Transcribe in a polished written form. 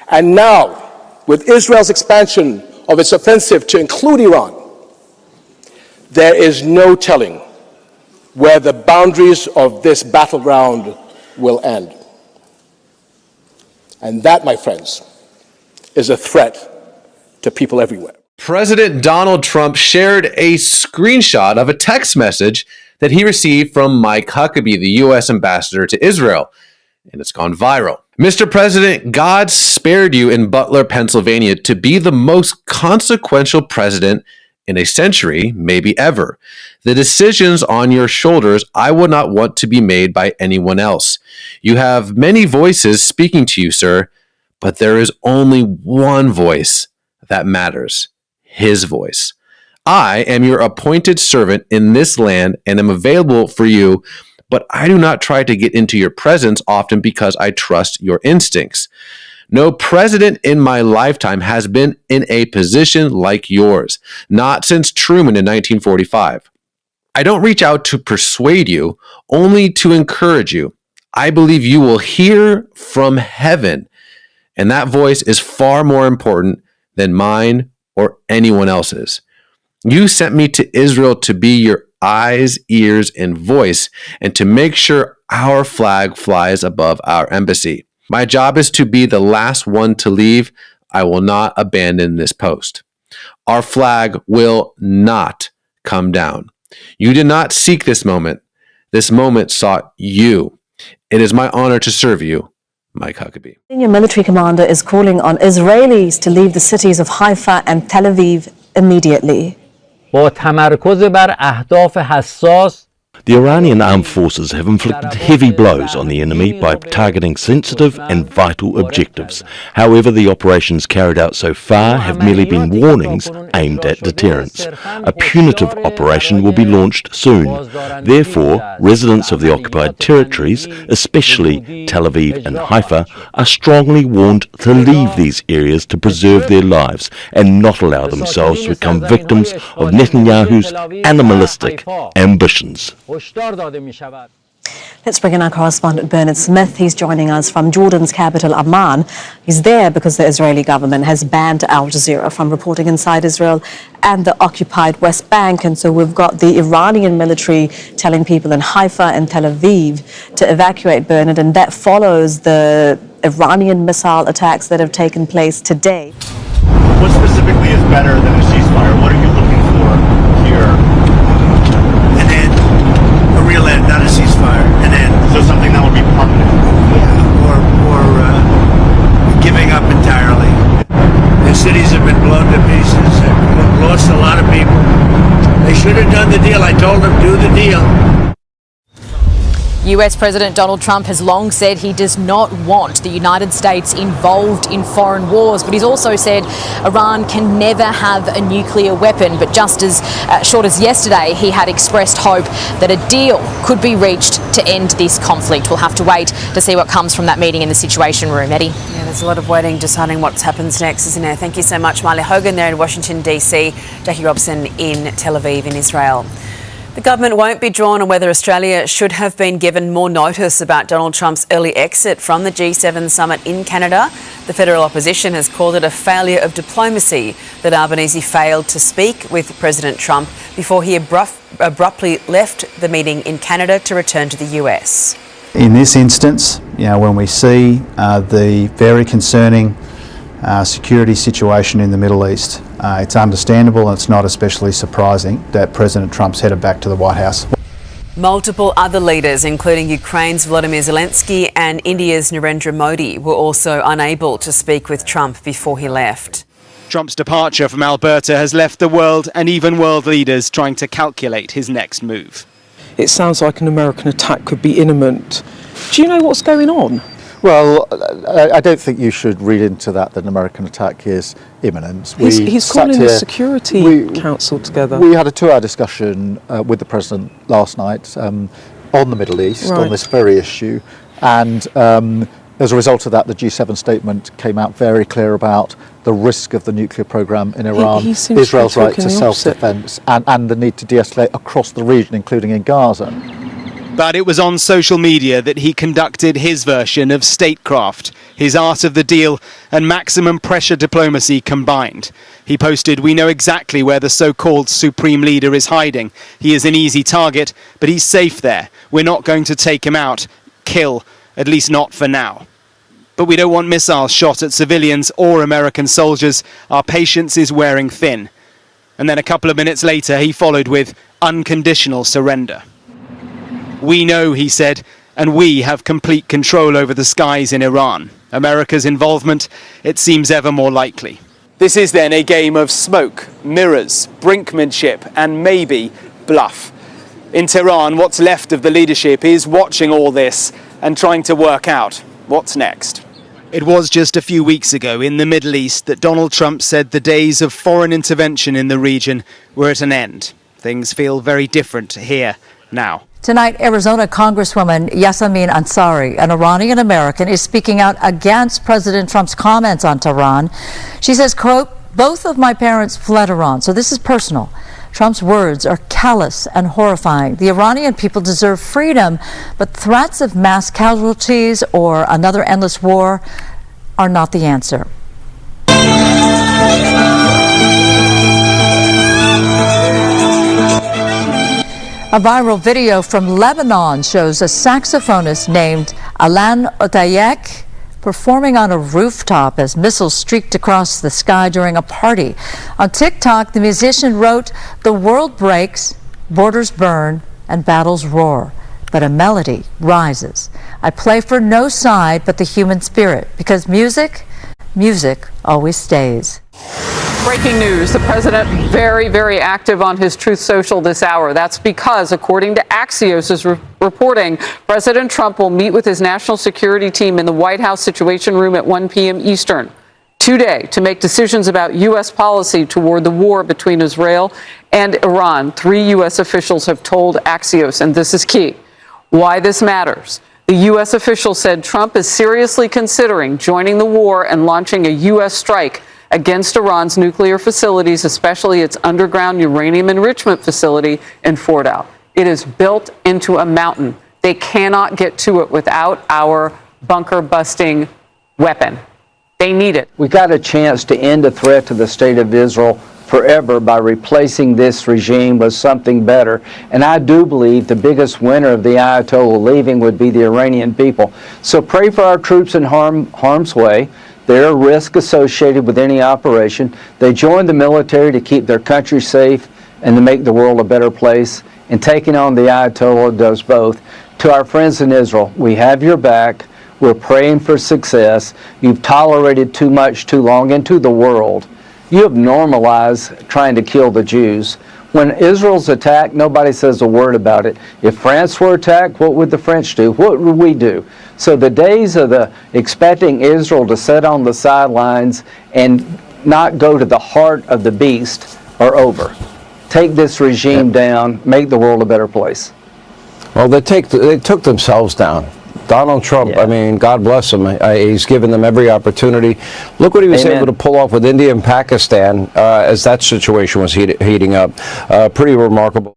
And now, with Israel's expansion of its offensive to include Iran, there is no telling where the boundaries of this battleground will end. And that, my friends, is a threat to people everywhere. President Donald Trump shared a screenshot of a text message that he received from Mike Huckabee, the U.S. ambassador to Israel, and it's gone viral. Mr. President, God spared you in Butler, Pennsylvania, to be the most consequential president in a century, maybe ever. The decisions on your shoulders I would not want to be made by anyone else. You have many voices speaking to you, sir, but there is only one voice that matters, his voice. I am your appointed servant in this land and am available for you, but I do not try to get into your presence often because I trust your instincts. No president in my lifetime has been in a position like yours, not since Truman in 1945. I don't reach out to persuade you, only to encourage you. I believe you will hear from heaven, and that voice is far more important than mine or anyone else's. You sent me to Israel to be your eyes, ears, and voice, and to make sure our flag flies above our embassy. My job is to be the last one to leave. I will not abandon this post. Our flag will not come down. You did not seek this moment. This moment sought you. It is my honor to serve you, Mike Huckabee. Senior military commander is calling on Israelis to leave the cities of Haifa and Tel Aviv immediately. با تمرکز بر اهداف حساس The Iranian armed forces have inflicted heavy blows on the enemy by targeting sensitive and vital objectives. However, the operations carried out so far have merely been warnings aimed at deterrence. A punitive operation will be launched soon. Therefore, residents of the occupied territories, especially Tel Aviv and Haifa, are strongly warned to leave these areas to preserve their lives and not allow themselves to become victims of Netanyahu's animalistic ambitions. Let's bring in our correspondent Bernard Smith. He's joining us from Jordan's capital, Amman. He's there because the Israeli government has banned Al Jazeera from reporting inside Israel and the occupied West Bank. And so we've got the Iranian military telling people in Haifa and Tel Aviv to evacuate, Bernard, and that follows the Iranian missile attacks that have taken place today. What specifically is better than a ceasefire? What are you looking for here? An end, a real end, not a ceasefire, an end. So something that would be permanent. Yeah, or giving up entirely. The cities have been blown to pieces. They've lost a lot of people. They should have done the deal. I told them, do the deal. US President Donald Trump has long said he does not want the United States involved in foreign wars, but he's also said Iran can never have a nuclear weapon. But just as short as yesterday, he had expressed hope that a deal could be reached to end this conflict. We'll have to wait to see what comes from that meeting in the Situation Room. Eddie? Yeah, there's a lot of waiting, deciding what happens next, isn't there? Thank you so much, Marley Hogan there in Washington, D.C., Jackie Robson in Tel Aviv in Israel. The government won't be drawn on whether Australia should have been given more notice about Donald Trump's early exit from the G7 summit in Canada. The federal opposition has called it a failure of diplomacy that Albanese failed to speak with President Trump before he abruptly left the meeting in Canada to return to the US. In this instance, when we see the very concerning security situation in the Middle East, it's understandable and it's not especially surprising that President Trump's headed back to the White House. Multiple other leaders, including Ukraine's Volodymyr Zelensky and India's Narendra Modi, were also unable to speak with Trump before he left. Trump's departure from Alberta has left the world and even world leaders trying to calculate his next move. It sounds like an American attack could be imminent. Do you know what's going on? Well, I don't think you should read into that an American attack is imminent. He's calling the Security Council together. We had a 2-hour discussion with the President last night on the Middle East, on this very issue. And as a result of that, the G7 statement came out very clear about the risk of the nuclear program in Iran, Israel's right to self-defense, and the need to de-escalate across the region, including in Gaza. But it was on social media that he conducted his version of statecraft, his art of the deal and maximum pressure diplomacy combined. He posted, "We know exactly where the so-called supreme leader is hiding. He is an easy target, but he's safe there. We're not going to take him out, kill, at least not for now. But we don't want missiles shot at civilians or American soldiers. Our patience is wearing thin." And then a couple of minutes later, he followed with unconditional surrender. "We know," he said, "and we have complete control over the skies in Iran. America's involvement, it seems ever more likely." This is then a game of smoke, mirrors, brinkmanship, and maybe bluff. In Tehran, what's left of the leadership is watching all this and trying to work out what's next. It was just a few weeks ago in the Middle East that Donald Trump said the days of foreign intervention in the region were at an end. Things feel very different here now. Tonight, Arizona Congresswoman Yasamin Ansari, an Iranian American, is speaking out against President Trump's comments on Tehran. She says, quote, "Both of my parents fled Iran, so this is personal. Trump's words are callous and horrifying. The Iranian people deserve freedom, but threats of mass casualties or another endless war are not the answer." A viral video from Lebanon shows a saxophonist named Alan Otayek performing on a rooftop as missiles streaked across the sky during a party. On TikTok, the musician wrote, "The world breaks, borders burn, and battles roar, but a melody rises. I play for no side but the human spirit, because music always stays." Breaking news, the president very, very active on his Truth Social this hour. That's because, according to Axios is reporting, President Trump will meet with his national security team in the White House Situation Room at 1 p.m. Eastern today to make decisions about U.S. policy toward the war between Israel and Iran. 3 U.S. officials have told Axios, and this is key, why this matters. The U.S. official said Trump is seriously considering joining the war and launching a U.S. strike against Iran's nuclear facilities, especially its underground uranium enrichment facility in Fordow. It is built into a mountain. They cannot get to it without our bunker-busting weapon. They need it. We got a chance to end the threat to the state of Israel forever by replacing this regime with something better. And I do believe the biggest winner of the Ayatollah leaving would be the Iranian people. So pray for our troops in harm's way. There are risks associated with any operation. They join the military to keep their country safe and to make the world a better place. And taking on the Ayatollah does both. To our friends in Israel, we have your back. We're praying for success. You've tolerated too much too long into the world. You have normalized trying to kill the Jews. When Israel's attacked, nobody says a word about it. If France were attacked, what would the French do? What would we do? So the days of expecting Israel to sit on the sidelines and not go to the heart of the beast are over. Take this regime down, make the world a better place. Well, they took themselves down. Donald Trump, I mean, God bless him. He's given them every opportunity. Look what he was able to pull off with India and Pakistan as that situation was heating up. Pretty remarkable.